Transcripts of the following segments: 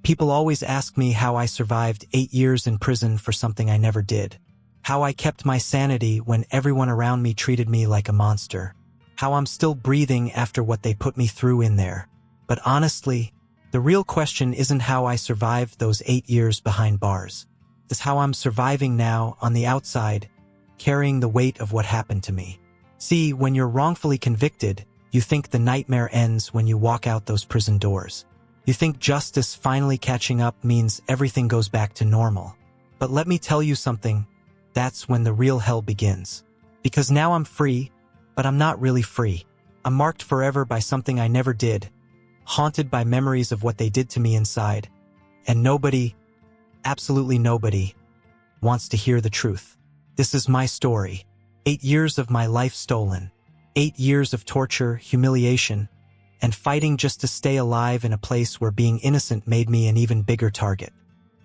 People always ask me how I survived 8 years in prison for something I never did. How I kept my sanity when everyone around me treated me like a monster. How I'm still breathing after what they put me through in there. But honestly, the real question isn't how I survived those 8 years behind bars. It's how I'm surviving now on the outside, carrying the weight of what happened to me. See, when you're wrongfully convicted, you think the nightmare ends when you walk out those prison doors. You think justice finally catching up means everything goes back to normal. But let me tell you something, that's when the real hell begins. Because now I'm free, but I'm not really free. I'm marked forever by something I never did, haunted by memories of what they did to me inside. And nobody, absolutely nobody, wants to hear the truth. This is my story. 8 years of my life stolen. 8 years of torture, humiliation, and fighting just to stay alive in a place where being innocent made me an even bigger target.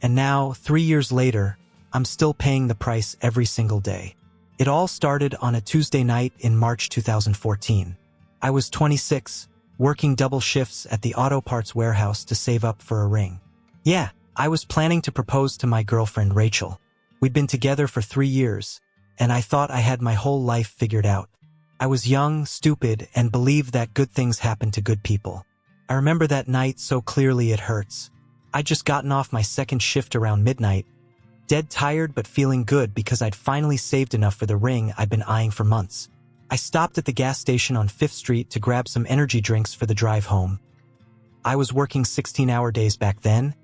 And now, 3 years later, I'm still paying the price every single day. It all started on a Tuesday night in March 2014. I was 26, working double shifts at the auto parts warehouse to save up for a ring. Yeah, I was planning to propose to my girlfriend Rachel. We'd been together for 3 years, and I thought I had my whole life figured out. I was young, stupid, and believed that good things happen to good people. I remember that night so clearly it hurts. I'd just gotten off my second shift around midnight, dead tired but feeling good because I'd finally saved enough for the ring I'd been eyeing for months. I stopped at the gas station on 5th Street to grab some energy drinks for the drive home. I was working 16-hour days back then,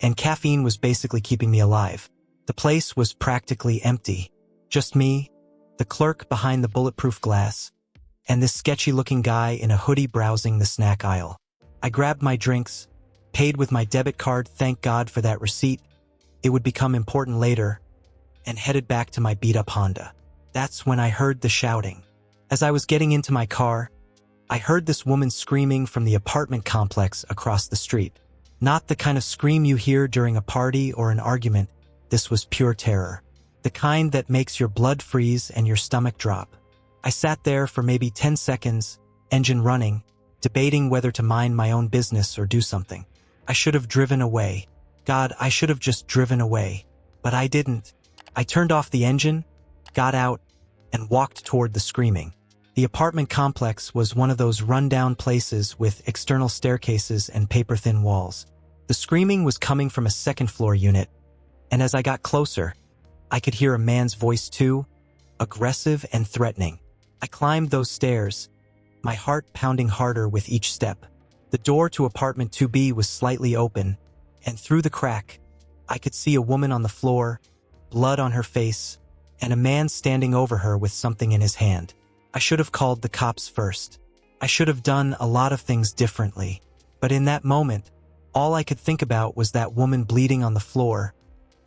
and caffeine was basically keeping me alive. The place was practically empty. Just me, the clerk behind the bulletproof glass, and this sketchy-looking guy in a hoodie browsing the snack aisle. I grabbed my drinks, paid with my debit card, thank God for that receipt. It would become important later, and headed back to my beat-up Honda. That's when I heard the shouting. As I was getting into my car, I heard this woman screaming from the apartment complex across the street. Not the kind of scream you hear during a party or an argument. This was pure terror. The kind that makes your blood freeze and your stomach drop. I sat there for maybe 10 seconds, engine running, debating whether to mind my own business or do something. I should have driven away. God, I should have just driven away. But I didn't. I turned off the engine, got out, and walked toward the screaming. The apartment complex was one of those run-down places with external staircases and paper-thin walls. The screaming was coming from a second-floor unit, and as I got closer, I could hear a man's voice too, aggressive and threatening. I climbed those stairs, my heart pounding harder with each step. The door to apartment 2B was slightly open, and through the crack, I could see a woman on the floor, blood on her face, and a man standing over her with something in his hand. I should have called the cops first. I should have done a lot of things differently. But in that moment, all I could think about was that woman bleeding on the floor,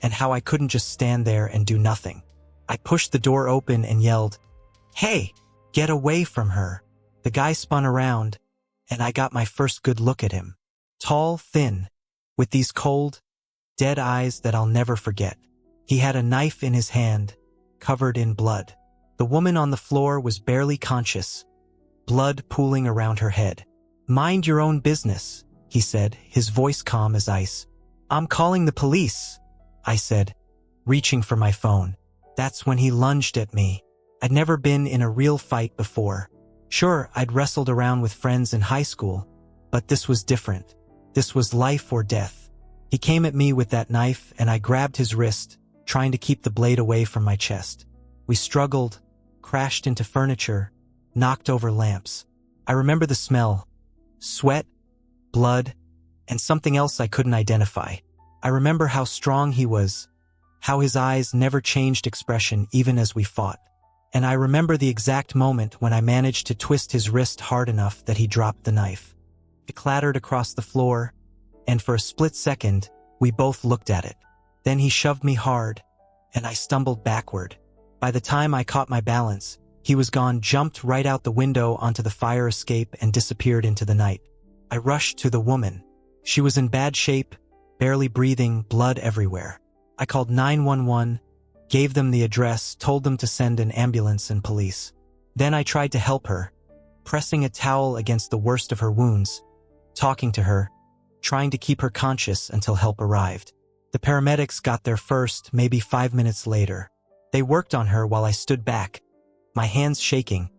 and how I couldn't just stand there and do nothing. I pushed the door open and yelled, "Hey, get away from her." The guy spun around, and I got my first good look at him. Tall, thin, with these cold, dead eyes that I'll never forget. He had a knife in his hand, covered in blood. The woman on the floor was barely conscious, blood pooling around her head. "Mind your own business," he said, his voice calm as ice. "I'm calling the police," I said, reaching for my phone. That's when he lunged at me. I'd never been in a real fight before. Sure, I'd wrestled around with friends in high school, but this was different. This was life or death. He came at me with that knife, and I grabbed his wrist, trying to keep the blade away from my chest. We struggled, crashed into furniture, knocked over lamps. I remember the smell, sweat, blood, and something else I couldn't identify. I remember how strong he was, how his eyes never changed expression even as we fought. And I remember the exact moment when I managed to twist his wrist hard enough that he dropped the knife. It clattered across the floor, and for a split second, we both looked at it. Then he shoved me hard, and I stumbled backward. By the time I caught my balance, he was gone, jumped right out the window onto the fire escape and disappeared into the night. I rushed to the woman. She was in bad shape, barely breathing, blood everywhere. I called 911, gave them the address, told them to send an ambulance and police. Then I tried to help her, pressing a towel against the worst of her wounds, talking to her, trying to keep her conscious until help arrived. The paramedics got there first, maybe 5 minutes later. They worked on her while I stood back, my hands shaking,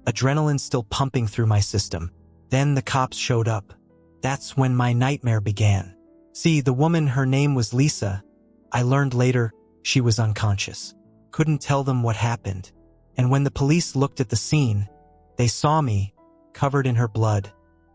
adrenaline still pumping through my system. Then the cops showed up. That's when my nightmare began. See, the woman, her name was Lisa. I learned later she was unconscious. Couldn't tell them what happened. And when the police looked at the scene, they saw me, covered in her blood,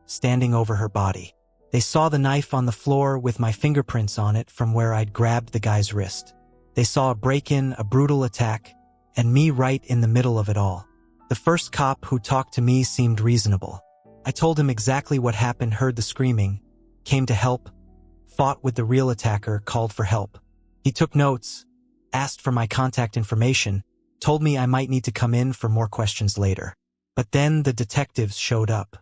standing over her body. They saw the knife on the floor with my fingerprints on it from where I'd grabbed the guy's wrist. They saw a break-in, a brutal attack, and me right in the middle of it all. The first cop who talked to me seemed reasonable. I told him exactly what happened, heard the screaming, came to help, fought with the real attacker, called for help. He took notes, asked for my contact information, told me I might need to come in for more questions later. But then the detectives showed up.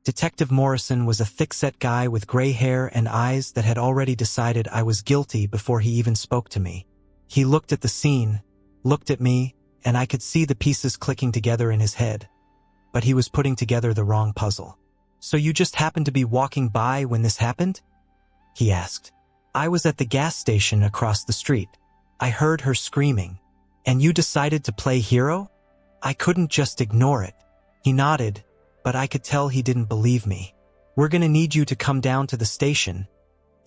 Detective Morrison was a thick-set guy with gray hair and eyes that had already decided I was guilty before he even spoke to me. He looked at the scene, looked at me, and I could see the pieces clicking together in his head. But he was putting together the wrong puzzle. "So you just happened to be walking by when this happened?" he asked. "I was at the gas station across the street. I heard her screaming. And you decided to play hero?" I couldn't just ignore it. He nodded, but I could tell he didn't believe me. "We're gonna need you to come down to the station,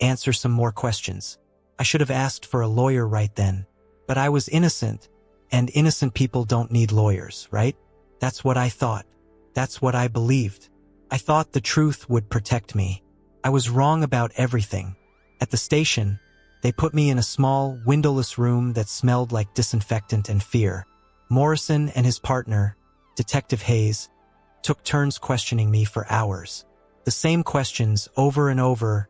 answer some more questions." I should have asked for a lawyer right then. But I was innocent, and innocent people don't need lawyers, right? That's what I thought. That's what I believed. I thought the truth would protect me. I was wrong about everything. At the station, they put me in a small, windowless room that smelled like disinfectant and fear. Morrison and his partner, Detective Hayes, took turns questioning me for hours. The same questions over and over,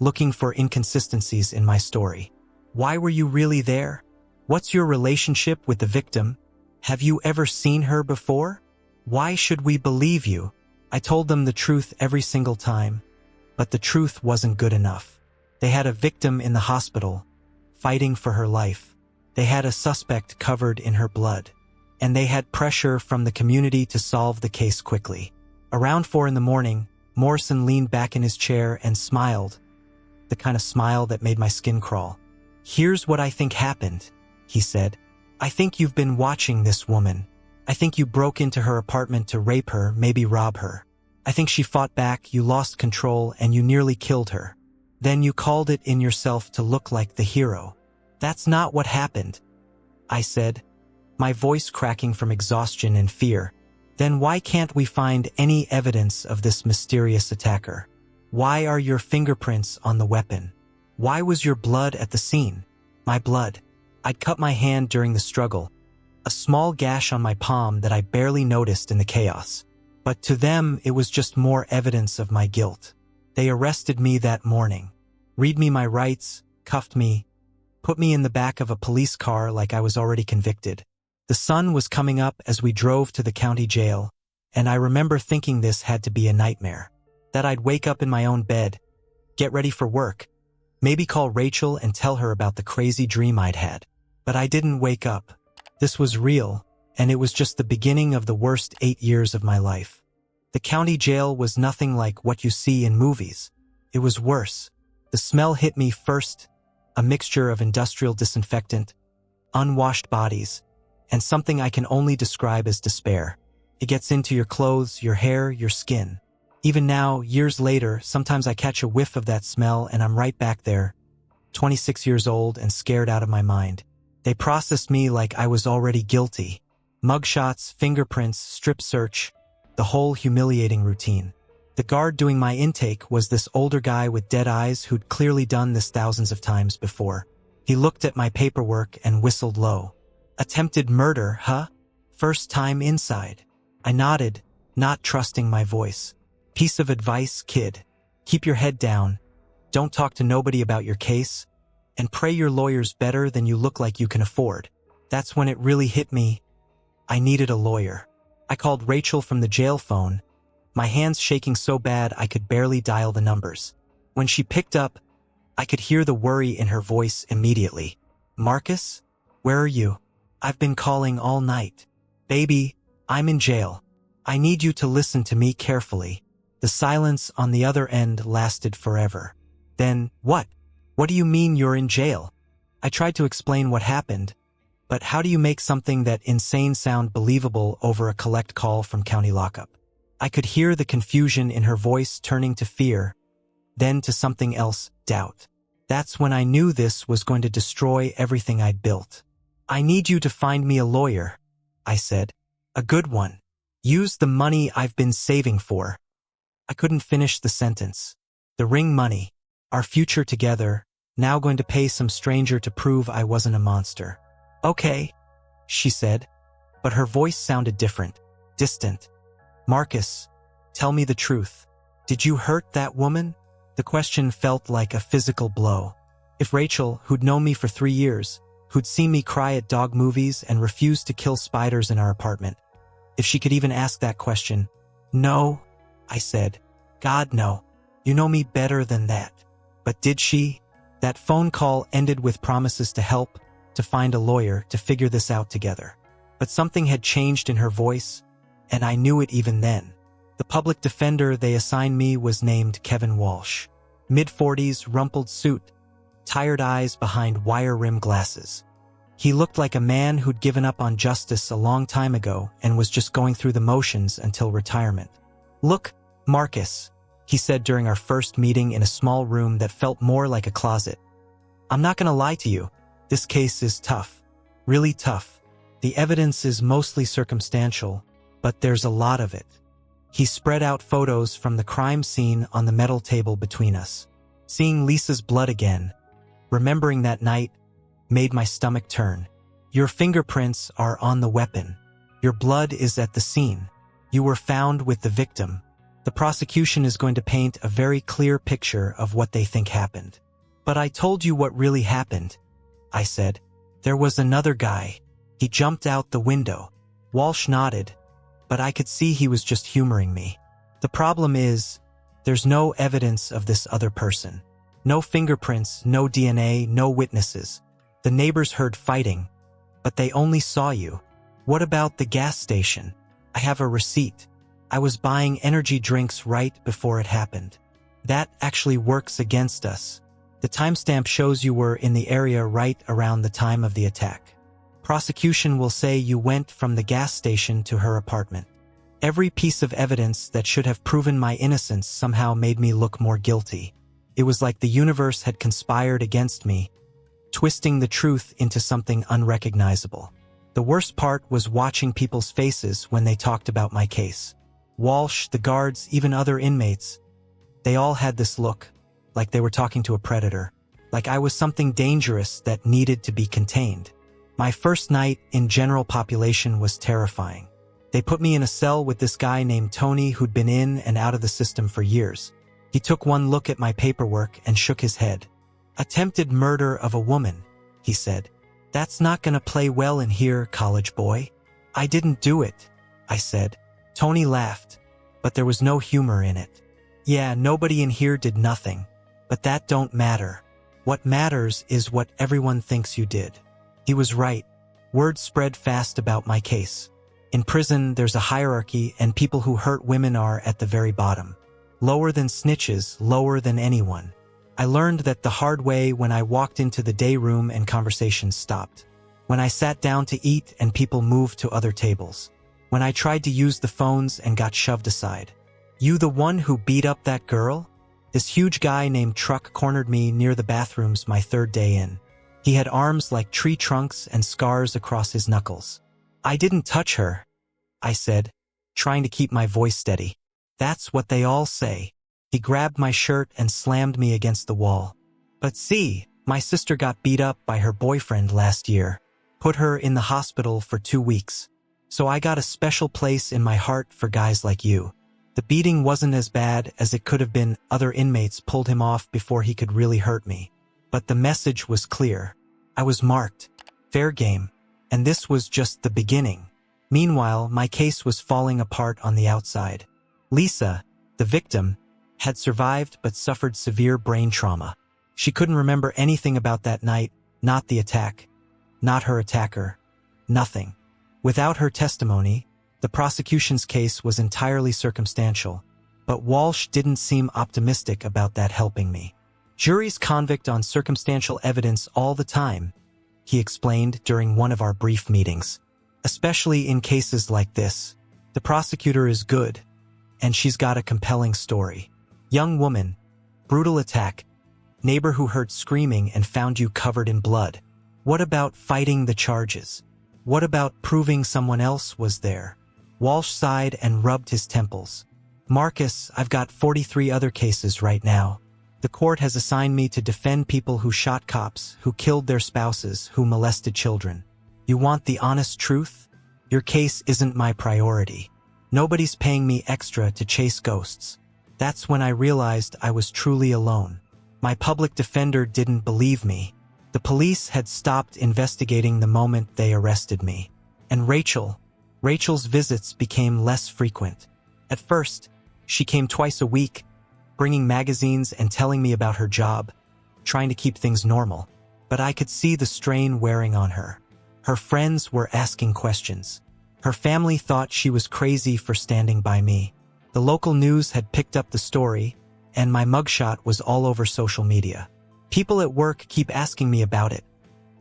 looking for inconsistencies in my story. Why were you really there? What's your relationship with the victim? Have you ever seen her before? Why should we believe you? I told them the truth every single time, but the truth wasn't good enough. They had a victim in the hospital, fighting for her life. They had a suspect covered in her blood. And they had pressure from the community to solve the case quickly. Around 4 a.m, Morrison leaned back in his chair and smiled, the kind of smile that made my skin crawl. "Here's what I think happened," he said. "I think you've been watching this woman. I think you broke into her apartment to rape her, maybe rob her. I think she fought back, you lost control, and you nearly killed her. Then you called it in yourself to look like the hero. That's not what happened," I said, my voice cracking from exhaustion and fear. "Then why can't we find any evidence of this mysterious attacker? Why are your fingerprints on the weapon? Why was your blood at the scene?" My blood. I'd cut my hand during the struggle, a small gash on my palm that I barely noticed in the chaos. But to them, it was just more evidence of my guilt. They arrested me that morning, read me my rights, cuffed me, put me in the back of a police car like I was already convicted. The sun was coming up as we drove to the county jail, and I remember thinking this had to be a nightmare. That I'd wake up in my own bed, get ready for work, maybe call Rachel and tell her about the crazy dream I'd had. But I didn't wake up. This was real, and it was just the beginning of the worst 8 years of my life. The county jail was nothing like what you see in movies. It was worse. The smell hit me first, a mixture of industrial disinfectant, unwashed bodies, and something I can only describe as despair. It gets into your clothes, your hair, your skin. Even now, years later, sometimes I catch a whiff of that smell and I'm right back there, 26 years old and scared out of my mind. They processed me like I was already guilty. Mugshots, fingerprints, strip search, the whole humiliating routine. The guard doing my intake was this older guy with dead eyes who'd clearly done this thousands of times before. He looked at my paperwork and whistled low. "Attempted murder, huh? First time inside." I nodded, not trusting my voice. "Piece of advice, kid. Keep your head down. Don't talk to nobody about your case. And pray your lawyer's better than you look like you can afford." That's when it really hit me. I needed a lawyer. I called Rachel from the jail phone, my hands shaking so bad I could barely dial the numbers. When she picked up, I could hear the worry in her voice immediately. "Marcus? Where are you? I've been calling all night. Baby, I'm in jail. I need you to listen to me carefully." The silence on the other end lasted forever. Then, what? What do you mean you're in jail? I tried to explain what happened, but how do you make something that insane sound believable over a collect call from county lockup? I could hear the confusion in her voice turning to fear, then to something else, doubt. That's when I knew this was going to destroy everything I'd built. I need you to find me a lawyer, I said. A good one. Use the money I've been saving for. I couldn't finish the sentence. The ring money, our future together, now going to pay some stranger to prove I wasn't a monster. Okay, she said, but her voice sounded different, distant. Marcus, tell me the truth. Did you hurt that woman? The question felt like a physical blow. If Rachel, who'd known me for 3 years, who'd seen me cry at dog movies and refused to kill spiders in our apartment, if she could even ask that question. No, I said. God, no. You know me better than that. But did she? That phone call ended with promises to help, to find a lawyer, to figure this out together. But something had changed in her voice, and I knew it even then. The public defender they assigned me was named Kevin Walsh. Mid-40s, rumpled suit, tired eyes behind wire-rimmed glasses. He looked like a man who'd given up on justice a long time ago and was just going through the motions until retirement. Look, Marcus, he said during our first meeting in a small room that felt more like a closet. I'm not going to lie to you. This case is tough. Really tough. The evidence is mostly circumstantial, but there's a lot of it. He spread out photos from the crime scene on the metal table between us. Seeing Lisa's blood again, remembering that night, made my stomach turn. Your fingerprints are on the weapon. Your blood is at the scene. You were found with the victim. The prosecution is going to paint a very clear picture of what they think happened. But I told you what really happened, I said. There was another guy. He jumped out the window. Walsh nodded, but I could see he was just humoring me. The problem is, there's no evidence of this other person. No fingerprints, no DNA, no witnesses. The neighbors heard fighting, but they only saw you. What about the gas station? I have a receipt. I was buying energy drinks right before it happened. That actually works against us. The timestamp shows you were in the area right around the time of the attack. Prosecution will say you went from the gas station to her apartment. Every piece of evidence that should have proven my innocence somehow made me look more guilty. It was like the universe had conspired against me, twisting the truth into something unrecognizable. The worst part was watching people's faces when they talked about my case. Walsh, the guards, even other inmates. They all had this look, like they were talking to a predator, like I was something dangerous that needed to be contained. My first night in general population was terrifying. They put me in a cell with this guy named Tony who'd been in and out of the system for years. He took one look at my paperwork and shook his head. Attempted murder of a woman, he said. That's not gonna play well in here, college boy. I didn't do it, I said. Tony laughed, but there was no humor in it. Yeah, nobody in here did nothing, but that don't matter. What matters is what everyone thinks you did. He was right. Word spread fast about my case. In prison, there's a hierarchy, and people who hurt women are at the very bottom. Lower than snitches, lower than anyone. I learned that the hard way when I walked into the day room and conversations stopped. When I sat down to eat and people moved to other tables. When I tried to use the phones and got shoved aside. You the one who beat up that girl? This huge guy named Truck cornered me near the bathrooms my third day in. He had arms like tree trunks and scars across his knuckles. I didn't touch her, I said, trying to keep my voice steady. That's what they all say. He grabbed my shirt and slammed me against the wall. But see, my sister got beat up by her boyfriend last year. Put her in the hospital for 2 weeks. So I got a special place in my heart for guys like you. The beating wasn't as bad as it could have been. Other inmates pulled him off before he could really hurt me. But the message was clear. I was marked. Fair game. And this was just the beginning. Meanwhile, my case was falling apart on the outside. Lisa, the victim, had survived but suffered severe brain trauma. She couldn't remember anything about that night, not the attack, not her attacker, nothing. Without her testimony, the prosecution's case was entirely circumstantial, but Walsh didn't seem optimistic about that helping me. Juries convict on circumstantial evidence all the time, he explained during one of our brief meetings. Especially in cases like this. The prosecutor is good, and she's got a compelling story. Young woman, brutal attack, neighbor who heard screaming and found you covered in blood. What about fighting the charges? What about proving someone else was there? Walsh sighed and rubbed his temples. Marcus, I've got 43 other cases right now. The court has assigned me to defend people who shot cops, who killed their spouses, who molested children. You want the honest truth? Your case isn't my priority. Nobody's paying me extra to chase ghosts. That's when I realized I was truly alone. My public defender didn't believe me. The police had stopped investigating the moment they arrested me. And Rachel's visits became less frequent. At first, she came twice a week, bringing magazines and telling me about her job, trying to keep things normal. But I could see the strain wearing on her. Her friends were asking questions. Her family thought she was crazy for standing by me. The local news had picked up the story, and my mugshot was all over social media. People at work keep asking me about it,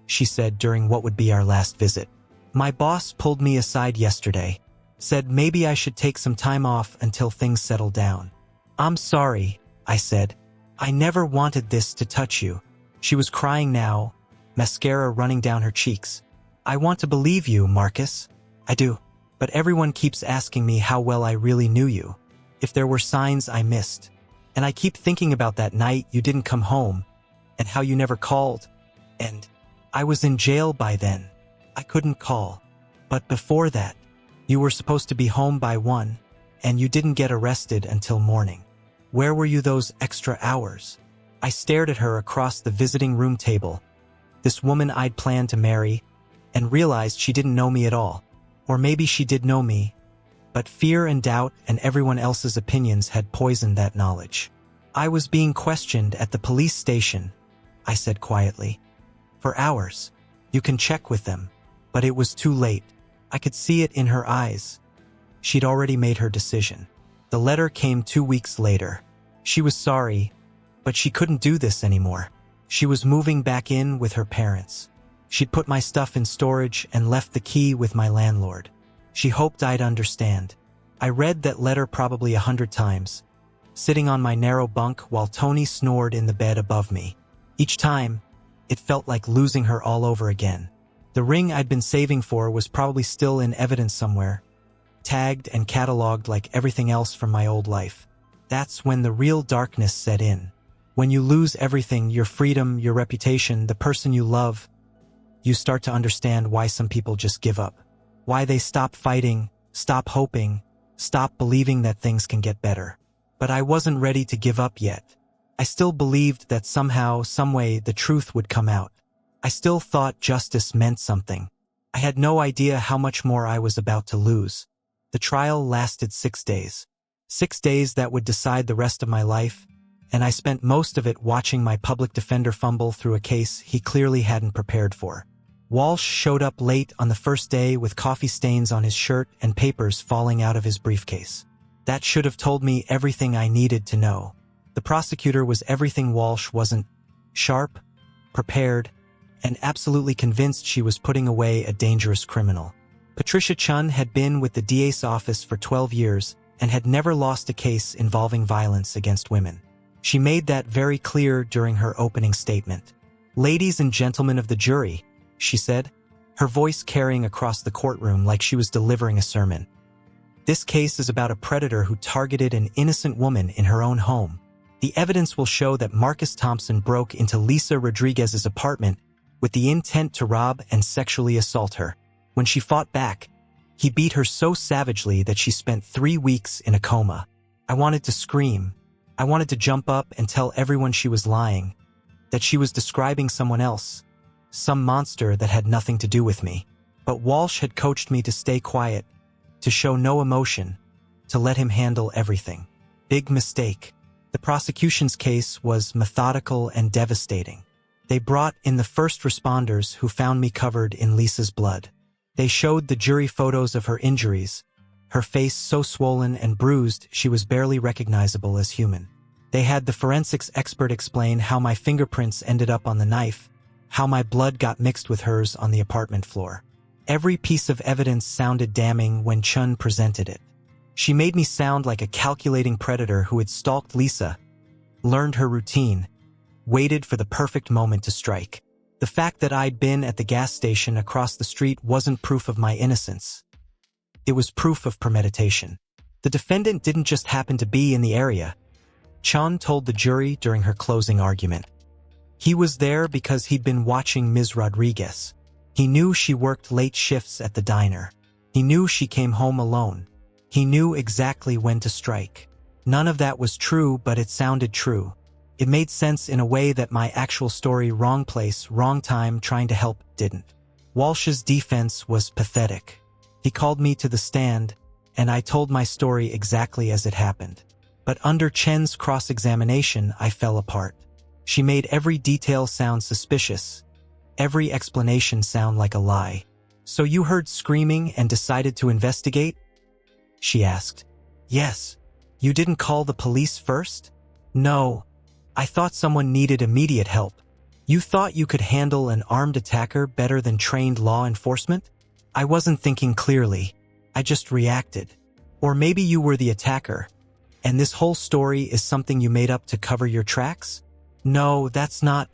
she said during what would be our last visit. My boss pulled me aside yesterday, said maybe I should take some time off until things settle down. I'm sorry, I said. I never wanted this to touch you. She was crying now, mascara running down her cheeks. I want to believe you, Marcus. I do. But everyone keeps asking me how well I really knew you. If there were signs I missed. And I keep thinking about that night you didn't come home, and how you never called. And I was in jail by then. I couldn't call. But before that, you were supposed to be home by 1, and you didn't get arrested until morning. Where were you those extra hours? I stared at her across the visiting room table, this woman I'd planned to marry, and realized she didn't know me at all. Or maybe she did know me, but fear and doubt and everyone else's opinions had poisoned that knowledge. I was being questioned at the police station, I said quietly. For hours. You can check with them. But it was too late. I could see it in her eyes. She'd already made her decision. The letter came 2 weeks later. She was sorry, but she couldn't do this anymore. She was moving back in with her parents. She'd put my stuff in storage and left the key with my landlord. She hoped I'd understand. I read that letter probably 100 times, sitting on my narrow bunk while Tony snored in the bed above me. Each time, it felt like losing her all over again. The ring I'd been saving for was probably still in evidence somewhere, tagged and cataloged like everything else from my old life. That's when the real darkness set in. When you lose everything, your freedom, your reputation, the person you love, you start to understand why some people just give up. Why they stop fighting, stop hoping, stop believing that things can get better. But I wasn't ready to give up yet. I still believed that somehow, someway, the truth would come out. I still thought justice meant something. I had no idea how much more I was about to lose. The trial lasted 6 days. 6 days that would decide the rest of my life, and I spent most of it watching my public defender fumble through a case he clearly hadn't prepared for. Walsh showed up late on the first day with coffee stains on his shirt and papers falling out of his briefcase. That should have told me everything I needed to know. The prosecutor was everything Walsh wasn't: sharp, prepared, and absolutely convinced she was putting away a dangerous criminal. Patricia Chun had been with the DA's office for 12 years and had never lost a case involving violence against women. She made that very clear during her opening statement. "Ladies and gentlemen of the jury," she said, her voice carrying across the courtroom like she was delivering a sermon. "This case is about a predator who targeted an innocent woman in her own home. The evidence will show that Marcus Thompson broke into Lisa Rodriguez's apartment with the intent to rob and sexually assault her. When she fought back, he beat her so savagely that she spent 3 weeks in a coma. I wanted to scream. I wanted to jump up and tell everyone she was lying, that she was describing someone else, some monster that had nothing to do with me. But Walsh had coached me to stay quiet, to show no emotion, to let him handle everything. Big mistake. The prosecution's case was methodical and devastating. They brought in the first responders who found me covered in Lisa's blood. They showed the jury photos of her injuries, her face so swollen and bruised she was barely recognizable as human. They had the forensics expert explain how my fingerprints ended up on the knife, how my blood got mixed with hers on the apartment floor. Every piece of evidence sounded damning when Chun presented it. She made me sound like a calculating predator who had stalked Lisa, learned her routine, waited for the perfect moment to strike. The fact that I'd been at the gas station across the street wasn't proof of my innocence. It was proof of premeditation. The defendant didn't just happen to be in the area. Chun told the jury during her closing argument. He was there because he'd been watching Ms. Rodriguez. He knew she worked late shifts at the diner. He knew she came home alone. He knew exactly when to strike. None of that was true, but it sounded true. It made sense in a way that my actual story, wrong place, wrong time, trying to help, didn't. Walsh's defense was pathetic. He called me to the stand, and I told my story exactly as it happened. But under Chen's cross-examination, I fell apart. She made every detail sound suspicious, every explanation sound like a lie. "So you heard screaming and decided to investigate?" she asked. "Yes. You didn't call the police first?" "No. I thought someone needed immediate help." "You thought you could handle an armed attacker better than trained law enforcement?" "I wasn't thinking clearly. I just reacted." "Or maybe you were the attacker, and this whole story is something you made up to cover your tracks?" "No, that's not.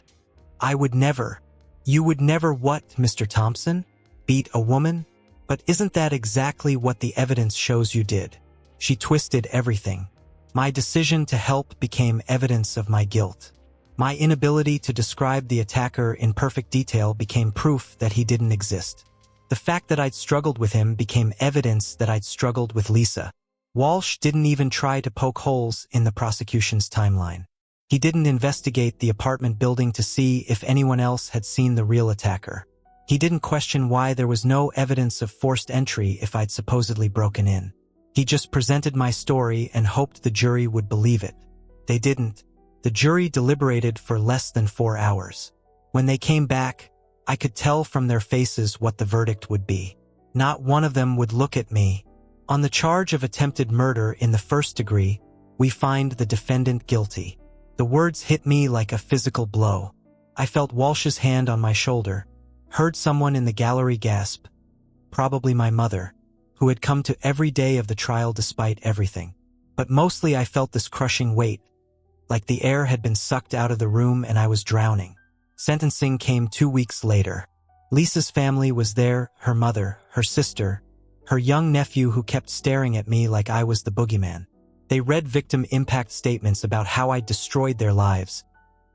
I would never." "You would never what, Mr. Thompson? Beat a woman? But isn't that exactly what the evidence shows you did?" She twisted everything. My decision to help became evidence of my guilt. My inability to describe the attacker in perfect detail became proof that he didn't exist. The fact that I'd struggled with him became evidence that I'd struggled with Lisa. Walsh didn't even try to poke holes in the prosecution's timeline. He didn't investigate the apartment building to see if anyone else had seen the real attacker. He didn't question why there was no evidence of forced entry if I'd supposedly broken in. He just presented my story and hoped the jury would believe it. They didn't. The jury deliberated for less than 4 hours. When they came back, I could tell from their faces what the verdict would be. Not one of them would look at me. On the charge of attempted murder in the first degree, we find the defendant guilty. The words hit me like a physical blow. I felt Walsh's hand on my shoulder, heard someone in the gallery gasp, probably my mother, who had come to every day of the trial despite everything. But mostly I felt this crushing weight, like the air had been sucked out of the room and I was drowning. Sentencing came 2 weeks later. Lisa's family was there, her mother, her sister, her young nephew who kept staring at me like I was the boogeyman. They read victim impact statements about how I destroyed their lives,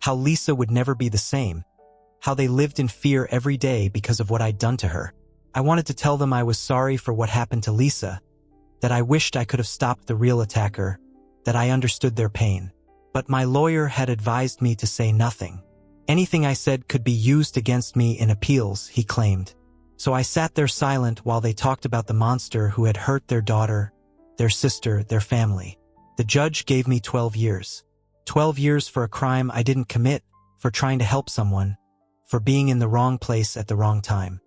how Lisa would never be the same, how they lived in fear every day because of what I'd done to her. I wanted to tell them I was sorry for what happened to Lisa, that I wished I could have stopped the real attacker, that I understood their pain. But my lawyer had advised me to say nothing. Anything I said could be used against me in appeals, he claimed. So I sat there silent while they talked about the monster who had hurt their daughter, their sister, their family. The judge gave me 12 years. 12 years for a crime I didn't commit, for trying to help someone, for being in the wrong place at the wrong time.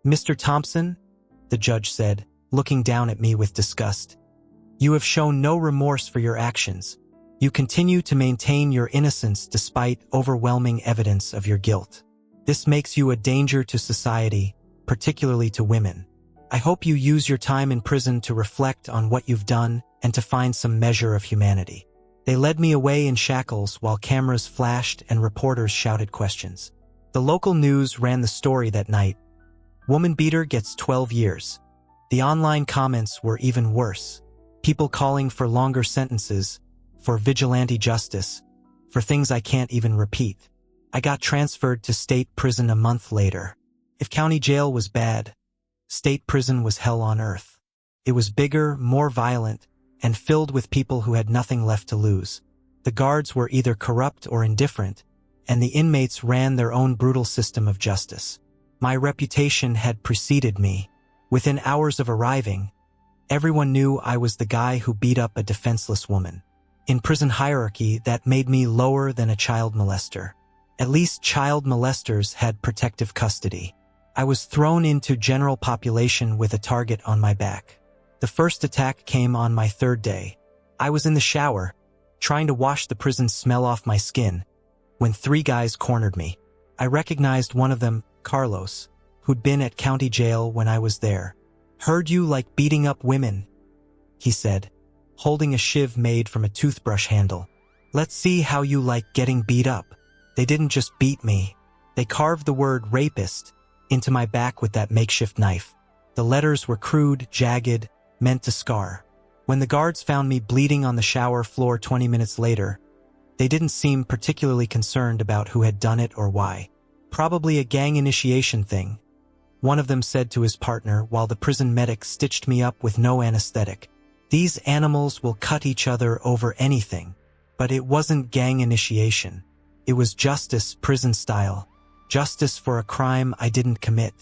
"Mr. Thompson," the judge said, looking down at me with disgust, "you have shown no remorse for your actions. You continue to maintain your innocence despite overwhelming evidence of your guilt. This makes you a danger to society, particularly to women. I hope you use your time in prison to reflect on what you've done and to find some measure of humanity." They led me away in shackles while cameras flashed and reporters shouted questions. The local news ran the story that night. Woman beater gets 12 years. The online comments were even worse. People calling for longer sentences, for vigilante justice, for things I can't even repeat. I got transferred to state prison a month later. If county jail was bad, state prison was hell on earth. It was bigger, more violent, and filled with people who had nothing left to lose. The guards were either corrupt or indifferent, and the inmates ran their own brutal system of justice. My reputation had preceded me. Within hours of arriving, everyone knew I was the guy who beat up a defenseless woman. In prison hierarchy, that made me lower than a child molester. At least child molesters had protective custody. I was thrown into general population with a target on my back. The first attack came on my 3rd day. I was in the shower, trying to wash the prison smell off my skin, when 3 guys cornered me. I recognized one of them, Carlos, who'd been at county jail when I was there. "Heard you like beating up women," he said, holding a shiv made from a toothbrush handle. "Let's see how you like getting beat up." They didn't just beat me. They carved the word rapist into my back with that makeshift knife. The letters were crude, jagged, meant to scar. When the guards found me bleeding on the shower floor 20 minutes later, they didn't seem particularly concerned about who had done it or why. "Probably a gang initiation thing," one of them said to his partner while the prison medic stitched me up with no anesthetic. "These animals will cut each other over anything." But it wasn't gang initiation. It was justice, prison style. Justice for a crime I didn't commit.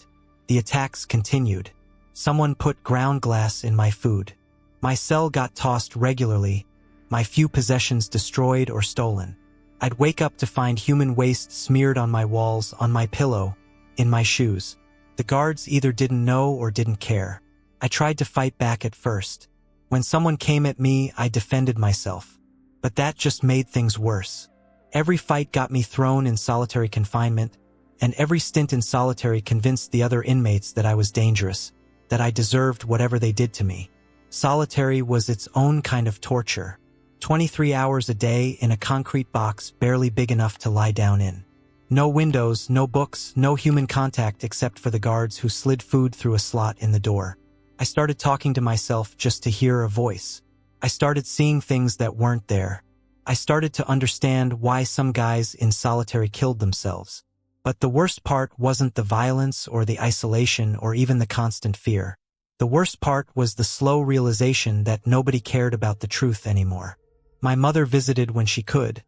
The attacks continued. Someone put ground glass in my food. My cell got tossed regularly, my few possessions destroyed or stolen. I'd wake up to find human waste smeared on my walls, on my pillow, in my shoes. The guards either didn't know or didn't care. I tried to fight back at first. When someone came at me, I defended myself. But that just made things worse. Every fight got me thrown in solitary confinement, and every stint in solitary convinced the other inmates that I was dangerous, that I deserved whatever they did to me. Solitary was its own kind of torture. 23 hours a day in a concrete box barely big enough to lie down in. No windows, no books, no human contact except for the guards who slid food through a slot in the door. I started talking to myself just to hear a voice. I started seeing things that weren't there. I started to understand why some guys in solitary killed themselves. But the worst part wasn't the violence or the isolation or even the constant fear. The worst part was the slow realization that nobody cared about the truth anymore. My mother visited when she could,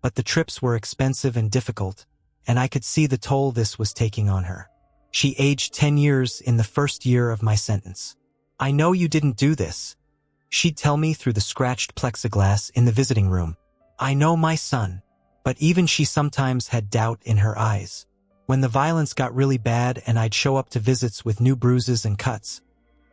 but the trips were expensive and difficult, and I could see the toll this was taking on her. She aged 10 years in the first year of my sentence. "I know you didn't do this," she'd tell me through the scratched plexiglass in the visiting room. "I know my son." But even she sometimes had doubt in her eyes. When the violence got really bad and I'd show up to visits with new bruises and cuts,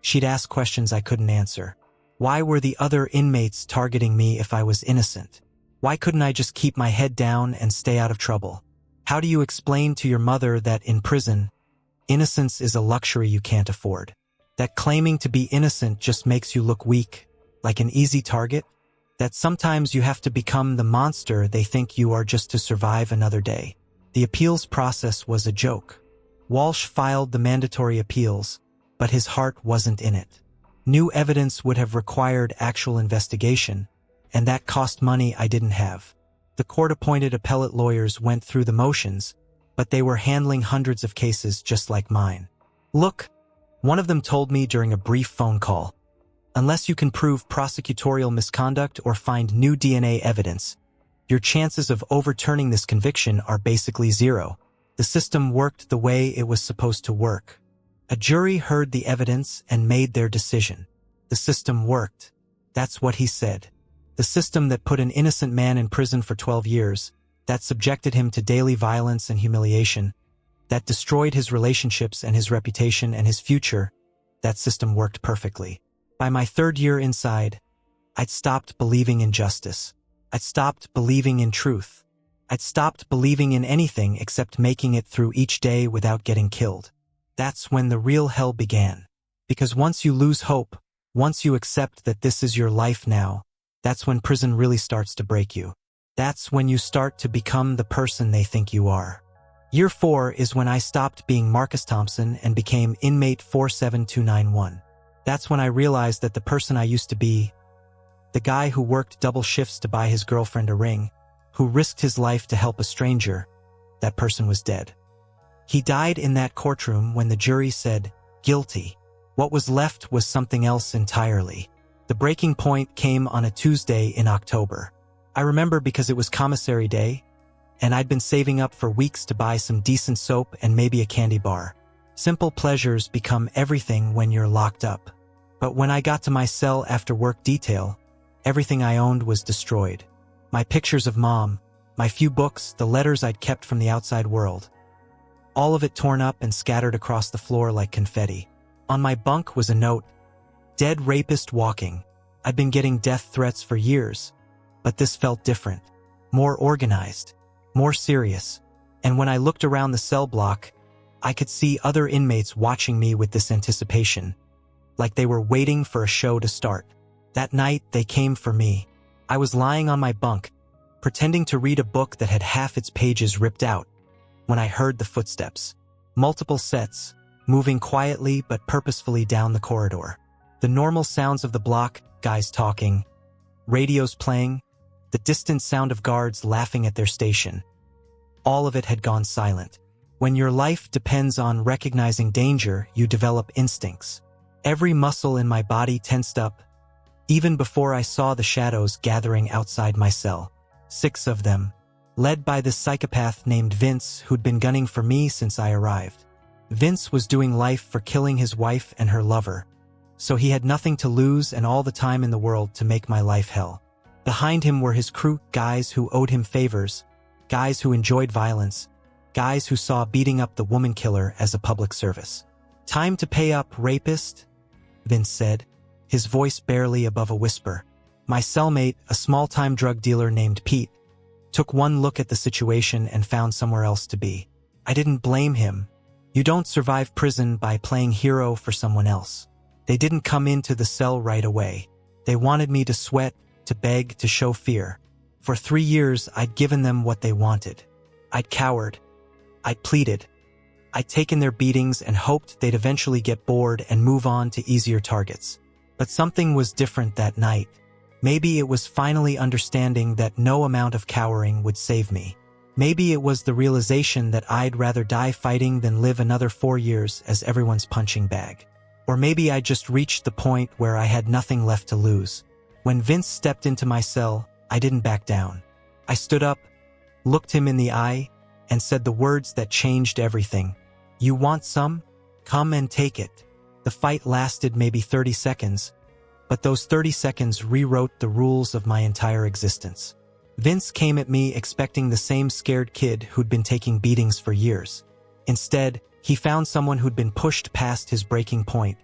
she'd ask questions I couldn't answer. Why were the other inmates targeting me if I was innocent? Why couldn't I just keep my head down and stay out of trouble? How do you explain to your mother that in prison, innocence is a luxury you can't afford? That claiming to be innocent just makes you look weak, like an easy target? That sometimes you have to become the monster they think you are just to survive another day? The appeals process was a joke. Walsh filed the mandatory appeals, but his heart wasn't in it. New evidence would have required actual investigation, and that cost money I didn't have. The court-appointed appellate lawyers went through the motions, but they were handling hundreds of cases just like mine. "Look," one of them told me during a brief phone call, "unless you can prove prosecutorial misconduct or find new DNA evidence, your chances of overturning this conviction are basically zero. The system worked the way it was supposed to work. A jury heard the evidence and made their decision. The system worked." That's what he said. The system that put an innocent man in prison for 12 years, that subjected him to daily violence and humiliation, that destroyed his relationships and his reputation and his future, that system worked perfectly. By my 3rd year inside, I'd stopped believing in justice. I'd stopped believing in truth. I'd stopped believing in anything except making it through each day without getting killed. That's when the real hell began. Because once you lose hope, once you accept that this is your life now, that's when prison really starts to break you. That's when you start to become the person they think you are. Year 4 is when I stopped being Marcus Thompson and became inmate 47291. That's when I realized that the person I used to be, the guy who worked double shifts to buy his girlfriend a ring, who risked his life to help a stranger, that person was dead. He died in that courtroom when the jury said, guilty. What was left was something else entirely. The breaking point came on a Tuesday in October. I remember because it was commissary day, and I'd been saving up for weeks to buy some decent soap and maybe a candy bar. Simple pleasures become everything when you're locked up. But when I got to my cell after work detail, everything I owned was destroyed. My pictures of Mom, my few books, the letters I'd kept from the outside world. All of it torn up and scattered across the floor like confetti. On my bunk was a note, "Dead rapist walking. I've been getting death threats for years. But this felt different. More organized. More serious. And when I looked around the cell block, I could see other inmates watching me with this anticipation, like they were waiting for a show to start. That night, they came for me. I was lying on my bunk, pretending to read a book that had half its pages ripped out, when I heard the footsteps. Multiple sets, moving quietly but purposefully down the corridor. The normal sounds of the block, guys talking, radios playing, the distant sound of guards laughing at their station. All of it had gone silent. When your life depends on recognizing danger, you develop instincts. Every muscle in my body tensed up, even before I saw the shadows gathering outside my cell. 6 of them, led by this psychopath named Vince who'd been gunning for me since I arrived. Vince was doing life for killing his wife and her lover, so he had nothing to lose and all the time in the world to make my life hell. Behind him were his crew, guys who owed him favors, guys who enjoyed violence, guys who saw beating up the woman killer as a public service. "Time to pay up, rapist," Vince said, his voice barely above a whisper. My cellmate, a small-time drug dealer named Pete, took one look at the situation and found somewhere else to be. I didn't blame him. You don't survive prison by playing hero for someone else. They didn't come into the cell right away. They wanted me to sweat, to beg, to show fear. For 3 years, I'd given them what they wanted. I'd cowered. I'd pleaded. I'd taken their beatings and hoped they'd eventually get bored and move on to easier targets. But something was different that night. Maybe it was finally understanding that no amount of cowering would save me. Maybe it was the realization that I'd rather die fighting than live another 4 years as everyone's punching bag. Or maybe I just reached the point where I had nothing left to lose. When Vince stepped into my cell, I didn't back down. I stood up, looked him in the eye, and said the words that changed everything. "You want some? Come and take it." The fight lasted maybe 30 seconds, but those 30 seconds rewrote the rules of my entire existence. Vince came at me expecting the same scared kid who'd been taking beatings for years. Instead, he found someone who'd been pushed past his breaking point,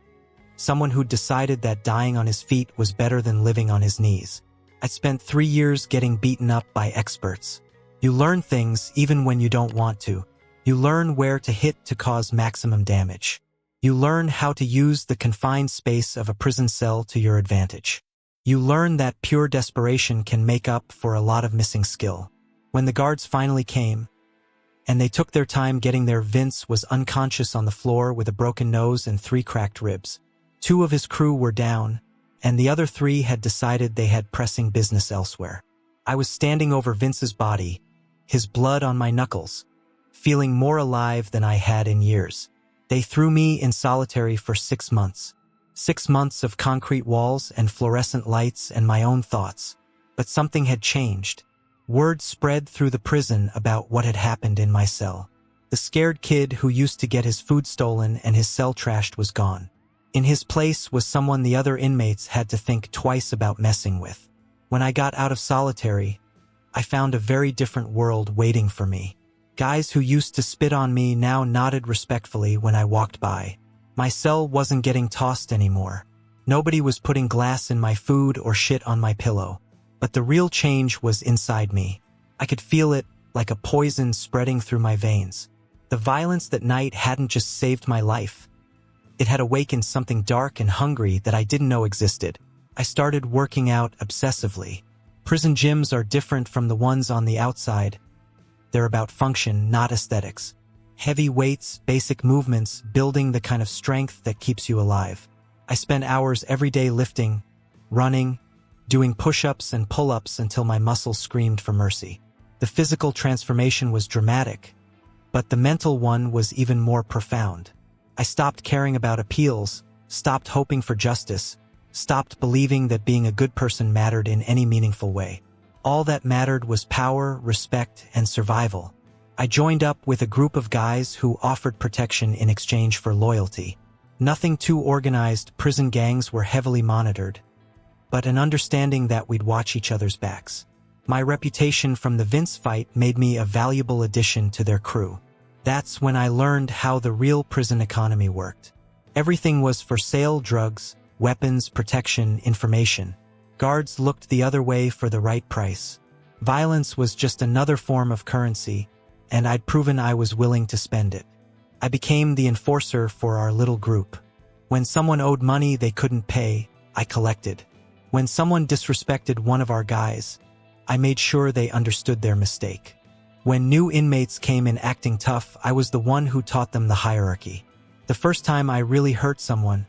someone who'd decided that dying on his feet was better than living on his knees. I spent 3 years getting beaten up by experts. You learn things even when you don't want to. You learn where to hit to cause maximum damage. You learn how to use the confined space of a prison cell to your advantage. You learn that pure desperation can make up for a lot of missing skill. When the guards finally came, and they took their time getting there, Vince was unconscious on the floor with a broken nose and 3 cracked ribs. 2 of his crew were down, and the other 3 had decided they had pressing business elsewhere. I was standing over Vince's body, his blood on my knuckles, feeling more alive than I had in years. They threw me in solitary for 6 months. 6 months of concrete walls and fluorescent lights and my own thoughts. But something had changed. Word spread through the prison about what had happened in my cell. The scared kid who used to get his food stolen and his cell trashed was gone. In his place was someone the other inmates had to think twice about messing with. When I got out of solitary, I found a very different world waiting for me. Guys who used to spit on me now nodded respectfully when I walked by. My cell wasn't getting tossed anymore. Nobody was putting glass in my food or shit on my pillow. But the real change was inside me. I could feel it, like a poison spreading through my veins. The violence that night hadn't just saved my life. It had awakened something dark and hungry that I didn't know existed. I started working out obsessively. Prison gyms are different from the ones on the outside. They're about function, not aesthetics. Heavy weights, basic movements, building the kind of strength that keeps you alive. I spent hours every day lifting, running, doing push-ups and pull-ups until my muscles screamed for mercy. The physical transformation was dramatic, but the mental one was even more profound. I stopped caring about appeals, stopped hoping for justice, stopped believing that being a good person mattered in any meaningful way. All that mattered was power, respect, and survival. I joined up with a group of guys who offered protection in exchange for loyalty. Nothing too organized, prison gangs were heavily monitored, but an understanding that we'd watch each other's backs. My reputation from the Vince fight made me a valuable addition to their crew. That's when I learned how the real prison economy worked. Everything was for sale: drugs, weapons, protection, information. Guards looked the other way for the right price. Violence was just another form of currency, and I'd proven I was willing to spend it. I became the enforcer for our little group. When someone owed money they couldn't pay, I collected. When someone disrespected one of our guys, I made sure they understood their mistake. When new inmates came in acting tough, I was the one who taught them the hierarchy. The first time I really hurt someone,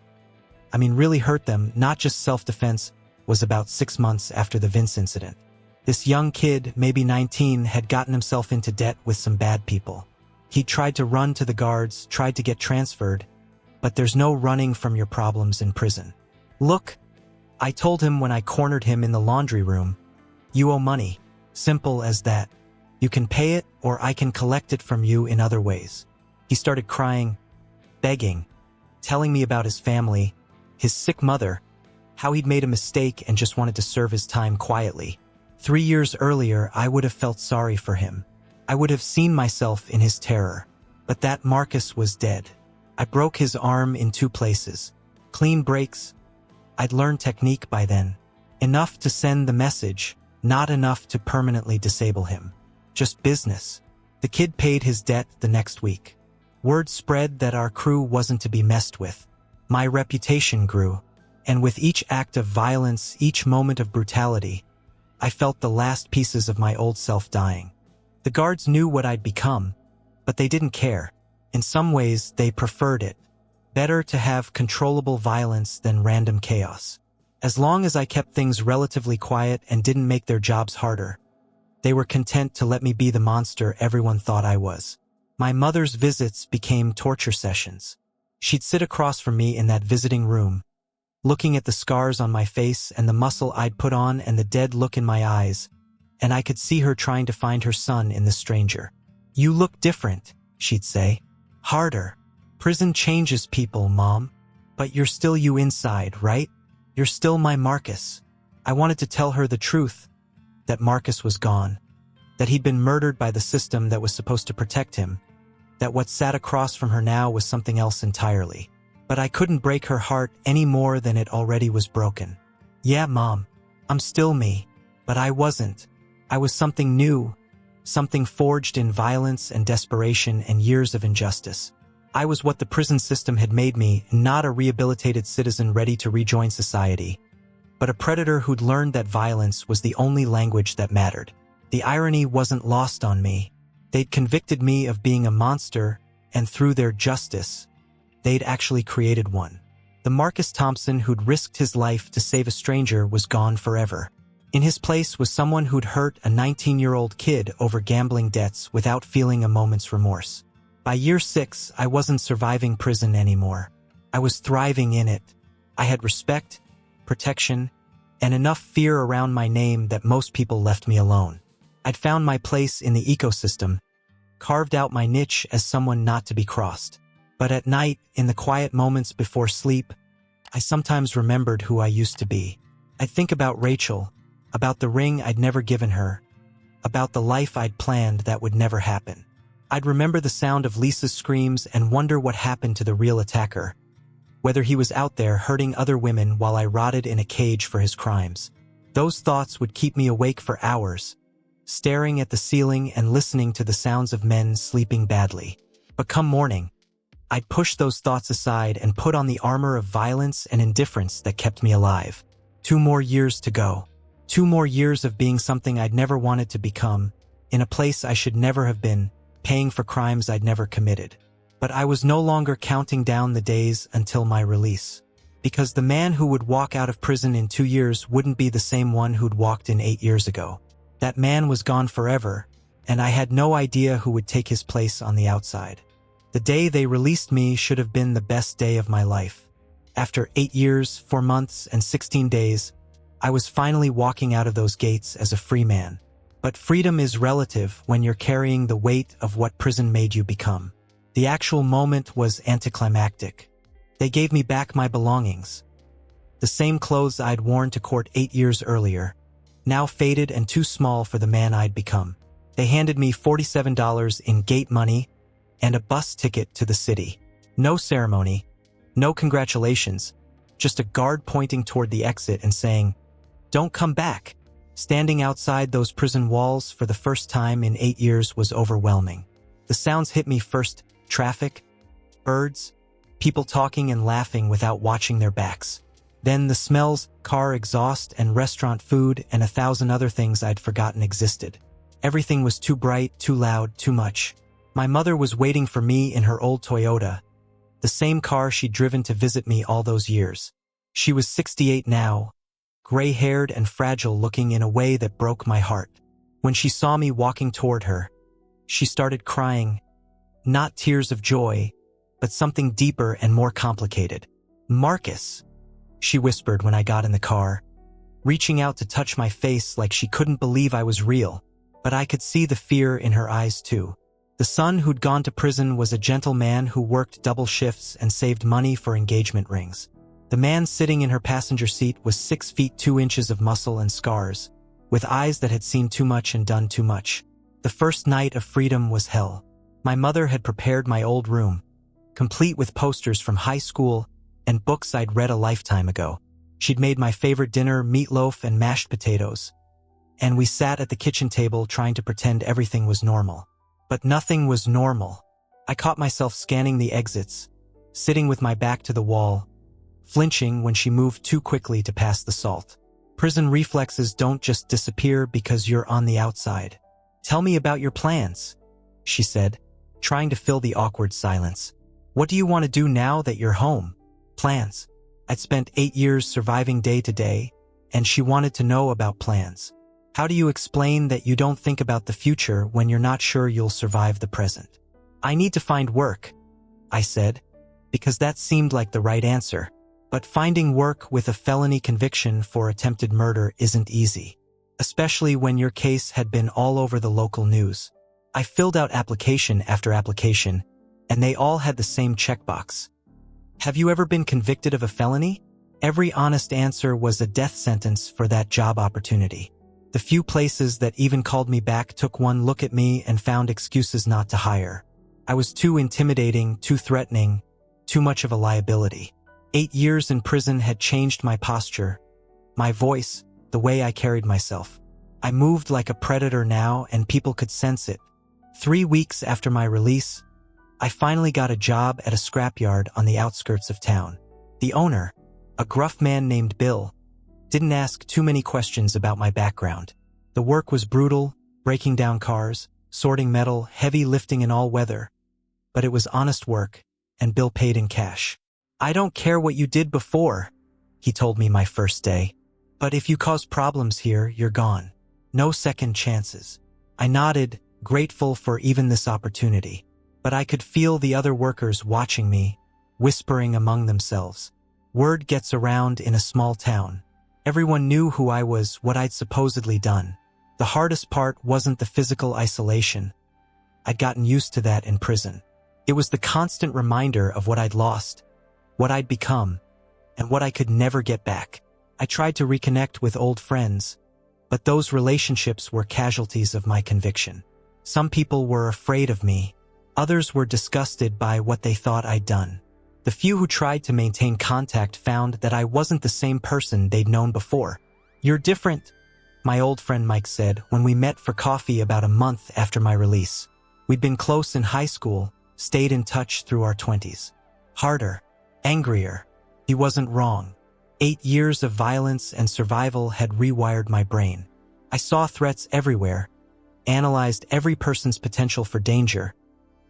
really hurt them, not just self-defense, was about 6 months after the Vince incident. This young kid, maybe 19, had gotten himself into debt with some bad people. He tried to run to the guards, tried to get transferred, but there's no running from your problems in prison. Look, I told him when I cornered him in the laundry room, you owe money. Simple as that. You can pay it or I can collect it from you in other ways. He started crying, begging, telling me about his family, his sick mother, how he'd made a mistake and just wanted to serve his time quietly. 3 years earlier, I would have felt sorry for him. I would have seen myself in his terror. But that Marcus was dead. I broke his arm in 2 places. Clean breaks. I'd learned technique by then. Enough to send the message, not enough to permanently disable him. Just business. The kid paid his debt the next week. Word spread that our crew wasn't to be messed with. My reputation grew, and with each act of violence, each moment of brutality, I felt the last pieces of my old self dying. The guards knew what I'd become, but they didn't care. In some ways, they preferred it. Better to have controllable violence than random chaos. As long as I kept things relatively quiet and didn't make their jobs harder, they were content to let me be the monster everyone thought I was. My mother's visits became torture sessions. She'd sit across from me in that visiting room, looking at the scars on my face and the muscle I'd put on and the dead look in my eyes, and I could see her trying to find her son in the stranger. You look different, she'd say. Harder. Prison changes people, Mom. But you're still you inside, right? You're still my Marcus. I wanted to tell her the truth, that Marcus was gone, that he'd been murdered by the system that was supposed to protect him, that what sat across from her now was something else entirely. But I couldn't break her heart any more than it already was broken. Yeah, Mom, I'm still me, but I wasn't. I was something new, something forged in violence and desperation and years of injustice. I was what the prison system had made me, not a rehabilitated citizen ready to rejoin society, but a predator who'd learned that violence was the only language that mattered. The irony wasn't lost on me. They'd convicted me of being a monster, and through their justice, they'd actually created one. The Marcus Thompson who'd risked his life to save a stranger was gone forever. In his place was someone who'd hurt a 19-year-old kid over gambling debts without feeling a moment's remorse. By year 6, I wasn't surviving prison anymore. I was thriving in it. I had respect, protection, and enough fear around my name that most people left me alone. I'd found my place in the ecosystem, carved out my niche as someone not to be crossed. But at night, in the quiet moments before sleep, I sometimes remembered who I used to be. I'd think about Rachel, about the ring I'd never given her, about the life I'd planned that would never happen. I'd remember the sound of Lisa's screams and wonder what happened to the real attacker, whether he was out there hurting other women while I rotted in a cage for his crimes. Those thoughts would keep me awake for hours, staring at the ceiling and listening to the sounds of men sleeping badly. But come morning, I'd push those thoughts aside and put on the armor of violence and indifference that kept me alive. 2 more years to go. 2 more years of being something I'd never wanted to become, in a place I should never have been, paying for crimes I'd never committed. But I was no longer counting down the days until my release. Because the man who would walk out of prison in 2 years wouldn't be the same one who'd walked in 8 years ago. That man was gone forever, and I had no idea who would take his place on the outside. The day they released me should have been the best day of my life. After 8 years, 4 months, and 16 days, I was finally walking out of those gates as a free man. But freedom is relative when you're carrying the weight of what prison made you become. The actual moment was anticlimactic. They gave me back my belongings. The same clothes I'd worn to court 8 years earlier, now faded and too small for the man I'd become. They handed me $47 in gate money and a bus ticket to the city. No ceremony, no congratulations, just a guard pointing toward the exit and saying, Don't come back. Standing outside those prison walls for the first time in 8 years was overwhelming. The sounds hit me first: traffic, birds, people talking and laughing without watching their backs. Then the smells, car exhaust and restaurant food and 1,000 other things I'd forgotten existed. Everything was too bright, too loud, too much. My mother was waiting for me in her old Toyota, the same car she'd driven to visit me all those years. She was 68 now, gray-haired and fragile-looking in a way that broke my heart. When she saw me walking toward her, she started crying, not tears of joy, but something deeper and more complicated. "Marcus," she whispered when I got in the car, reaching out to touch my face like she couldn't believe I was real, but I could see the fear in her eyes too. The son who'd gone to prison was a gentle man who worked double shifts and saved money for engagement rings. The man sitting in her passenger seat was 6 feet 2 inches of muscle and scars, with eyes that had seen too much and done too much. The first night of freedom was hell. My mother had prepared my old room, complete with posters from high school and books I'd read a lifetime ago. She'd made my favorite dinner, meatloaf and mashed potatoes, and we sat at the kitchen table trying to pretend everything was normal. But nothing was normal. I caught myself scanning the exits, sitting with my back to the wall, flinching when she moved too quickly to pass the salt. Prison reflexes don't just disappear because you're on the outside. "Tell me about your plans," she said, trying to fill the awkward silence. "What do you want to do now that you're home?" Plans. I'd spent 8 years surviving day to day, and she wanted to know about plans. How do you explain that you don't think about the future when you're not sure you'll survive the present? "I need to find work," I said, because that seemed like the right answer. But finding work with a felony conviction for attempted murder isn't easy, especially when your case had been all over the local news. I filled out application after application, and they all had the same checkbox. "Have you ever been convicted of a felony?" Every honest answer was a death sentence for that job opportunity. The few places that even called me back took one look at me and found excuses not to hire. I was too intimidating, too threatening, too much of a liability. 8 years in prison had changed my posture, my voice, the way I carried myself. I moved like a predator now, and people could sense it. 3 weeks after my release, I finally got a job at a scrapyard on the outskirts of town. The owner, a gruff man named Bill, didn't ask too many questions about my background. The work was brutal, breaking down cars, sorting metal, heavy lifting in all weather. But it was honest work, and Bill paid in cash. "I don't care what you did before," he told me my first day. "But if you cause problems here, you're gone. No second chances." I nodded, grateful for even this opportunity. But I could feel the other workers watching me, whispering among themselves. Word gets around in a small town. Everyone knew who I was, what I'd supposedly done. The hardest part wasn't the physical isolation. I'd gotten used to that in prison. It was the constant reminder of what I'd lost, what I'd become, and what I could never get back. I tried to reconnect with old friends, but those relationships were casualties of my conviction. Some people were afraid of me. Others were disgusted by what they thought I'd done. The few who tried to maintain contact found that I wasn't the same person they'd known before. "You're different," my old friend Mike said when we met for coffee about a month after my release. We'd been close in high school, stayed in touch through our 20s. Harder, angrier. He wasn't wrong. 8 years of violence and survival had rewired my brain. I saw threats everywhere, analyzed every person's potential for danger,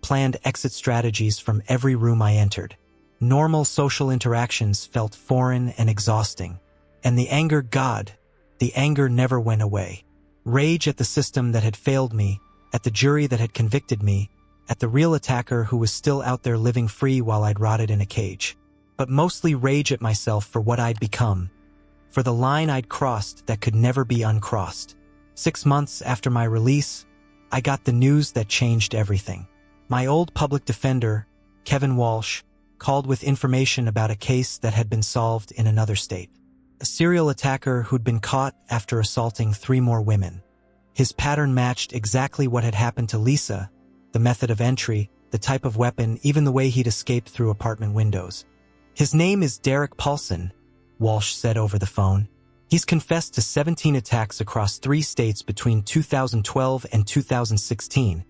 planned exit strategies from every room I entered. Normal social interactions felt foreign and exhausting. And the anger never went away. Rage at the system that had failed me, at the jury that had convicted me, at the real attacker who was still out there living free while I'd rotted in a cage. But mostly rage at myself for what I'd become, for the line I'd crossed that could never be uncrossed. 6 months after my release, I got the news that changed everything. My old public defender, Kevin Walsh, called with information about a case that had been solved in another state. A serial attacker who'd been caught after assaulting 3 more women. His pattern matched exactly what had happened to Lisa, the method of entry, the type of weapon, even the way he'd escaped through apartment windows. "His name is Derek Paulson," Walsh said over the phone. He's confessed to 17 attacks across 3 states between 2012 and 2016,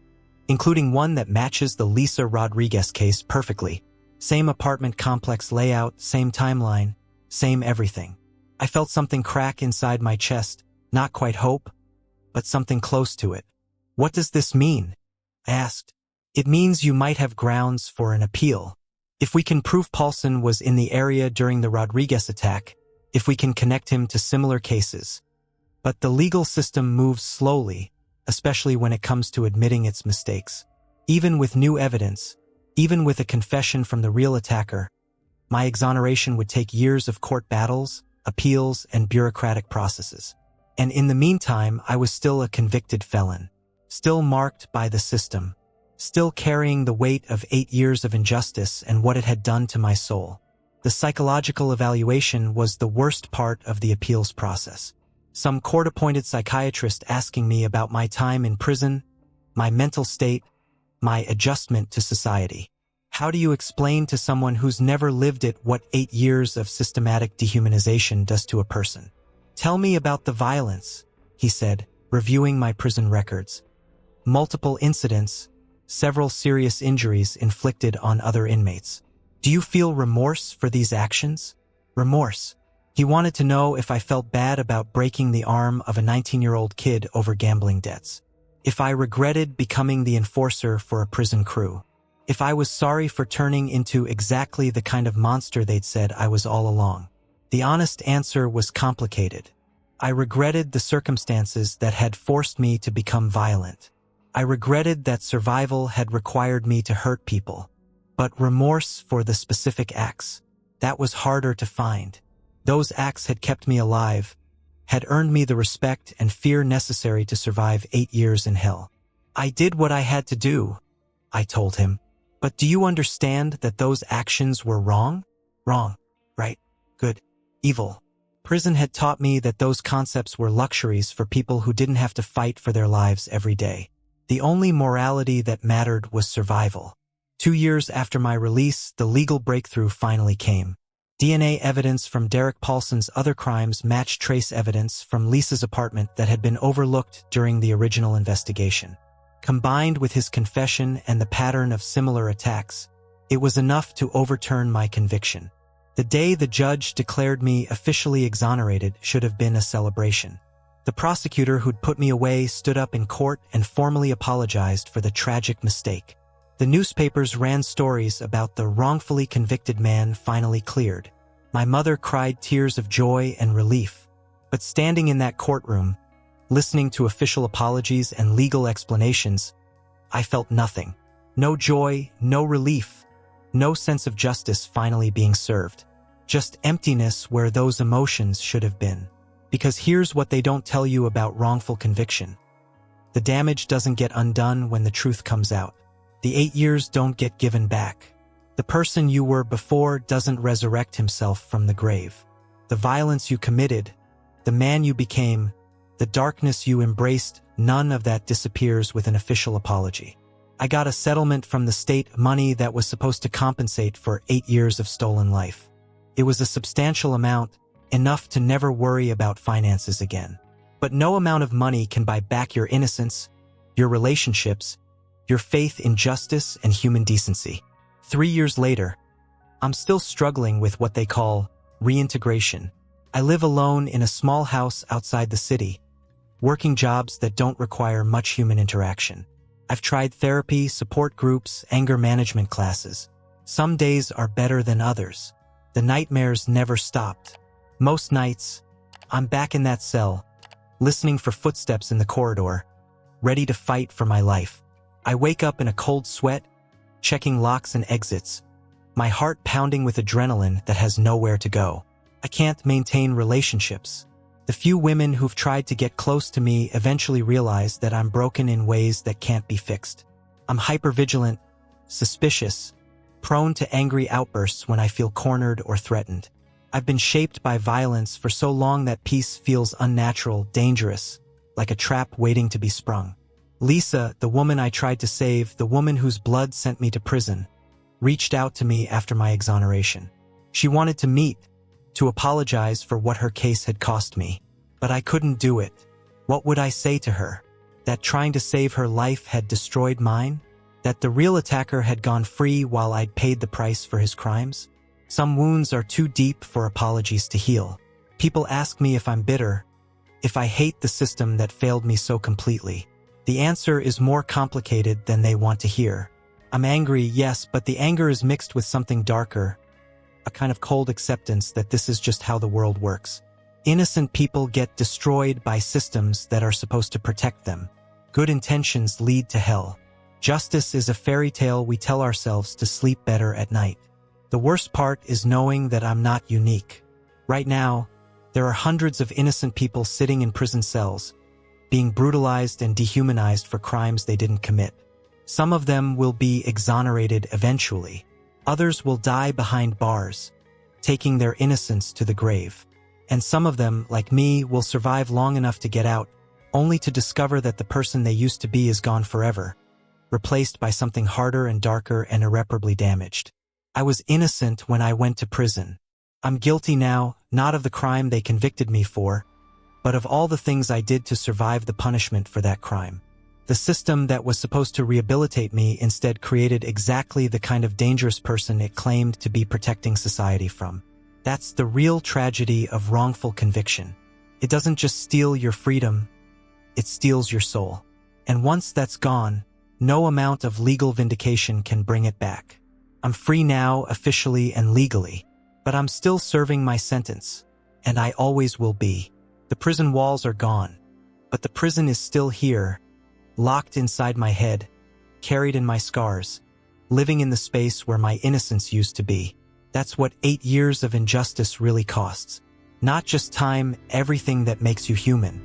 including one that matches the Lisa Rodriguez case perfectly. Same apartment complex layout, same timeline, same everything. I felt something crack inside my chest, not quite hope, but something close to it. What does this mean? I asked. It means you might have grounds for an appeal. If we can prove Paulson was in the area during the Rodriguez attack, if we can connect him to similar cases. But the legal system moves slowly, especially when it comes to admitting its mistakes. Even with new evidence, even with a confession from the real attacker, my exoneration would take years of court battles, appeals, and bureaucratic processes. And in the meantime, I was still a convicted felon, still marked by the system, still carrying the weight of 8 years of injustice and what it had done to my soul. The psychological evaluation was the worst part of the appeals process. Some court-appointed psychiatrist asking me about my time in prison, my mental state, my adjustment to society. How do you explain to someone who's never lived it what 8 years of systematic dehumanization does to a person? Tell me about the violence, he said, reviewing my prison records. Multiple incidents, several serious injuries inflicted on other inmates. Do you feel remorse for these actions? Remorse. He wanted to know if I felt bad about breaking the arm of a 19-year-old kid over gambling debts. If I regretted becoming the enforcer for a prison crew. If I was sorry for turning into exactly the kind of monster they'd said I was all along. The honest answer was complicated. I regretted the circumstances that had forced me to become violent. I regretted that survival had required me to hurt people. But remorse for the specific acts, that was harder to find. Those acts had kept me alive, had earned me the respect and fear necessary to survive 8 years in hell. I did what I had to do, I told him. But do you understand that those actions were wrong? Wrong, right, good, evil. Prison had taught me that those concepts were luxuries for people who didn't have to fight for their lives every day. The only morality that mattered was survival. 2 years after my release, the legal breakthrough finally came. DNA evidence from Derek Paulson's other crimes matched trace evidence from Lisa's apartment that had been overlooked during the original investigation. Combined with his confession and the pattern of similar attacks, it was enough to overturn my conviction. The day the judge declared me officially exonerated should have been a celebration. The prosecutor who'd put me away stood up in court and formally apologized for the tragic mistake. The newspapers ran stories about the wrongfully convicted man finally cleared. My mother cried tears of joy and relief. But standing in that courtroom, listening to official apologies and legal explanations, I felt nothing. No joy, no relief, no sense of justice finally being served. Just emptiness where those emotions should have been. Because here's what they don't tell you about wrongful conviction. The damage doesn't get undone when the truth comes out. The 8 years don't get given back. The person you were before doesn't resurrect himself from the grave. The violence you committed, the man you became, the darkness you embraced, none of that disappears with an official apology. I got a settlement from the state, money that was supposed to compensate for 8 years of stolen life. It was a substantial amount, enough to never worry about finances again. But no amount of money can buy back your innocence, your relationships, your faith in justice and human decency. 3 years later, I'm still struggling with what they call reintegration. I live alone in a small house outside the city, working jobs that don't require much human interaction. I've tried therapy, support groups, anger management classes. Some days are better than others. The nightmares never stopped. Most nights, I'm back in that cell, listening for footsteps in the corridor, ready to fight for my life. I wake up in a cold sweat, checking locks and exits, my heart pounding with adrenaline that has nowhere to go. I can't maintain relationships. The few women who've tried to get close to me eventually realize that I'm broken in ways that can't be fixed. I'm hypervigilant, suspicious, prone to angry outbursts when I feel cornered or threatened. I've been shaped by violence for so long that peace feels unnatural, dangerous, like a trap waiting to be sprung. Lisa, the woman I tried to save, the woman whose blood sent me to prison, reached out to me after my exoneration. She wanted to meet, to apologize for what her case had cost me. But I couldn't do it. What would I say to her? That trying to save her life had destroyed mine? That the real attacker had gone free while I'd paid the price for his crimes? Some wounds are too deep for apologies to heal. People ask me if I'm bitter, if I hate the system that failed me so completely. The answer is more complicated than they want to hear. I'm angry, yes, but the anger is mixed with something darker, a kind of cold acceptance that this is just how the world works. Innocent people get destroyed by systems that are supposed to protect them. Good intentions lead to hell. Justice is a fairy tale we tell ourselves to sleep better at night. The worst part is knowing that I'm not unique. Right now, there are hundreds of innocent people sitting in prison cells, being brutalized and dehumanized for crimes they didn't commit. Some of them will be exonerated eventually. Others will die behind bars, taking their innocence to the grave. And some of them, like me, will survive long enough to get out, only to discover that the person they used to be is gone forever, replaced by something harder and darker and irreparably damaged. I was innocent when I went to prison. I'm guilty now, not of the crime they convicted me for, but of all the things I did to survive the punishment for that crime. The system that was supposed to rehabilitate me instead created exactly the kind of dangerous person it claimed to be protecting society from. That's the real tragedy of wrongful conviction. It doesn't just steal your freedom, it steals your soul. And once that's gone, no amount of legal vindication can bring it back. I'm free now, officially and legally, but I'm still serving my sentence, and I always will be. The prison walls are gone, but the prison is still here, locked inside my head, carried in my scars, living in the space where my innocence used to be. That's what 8 years of injustice really costs. Not just time, everything that makes you human.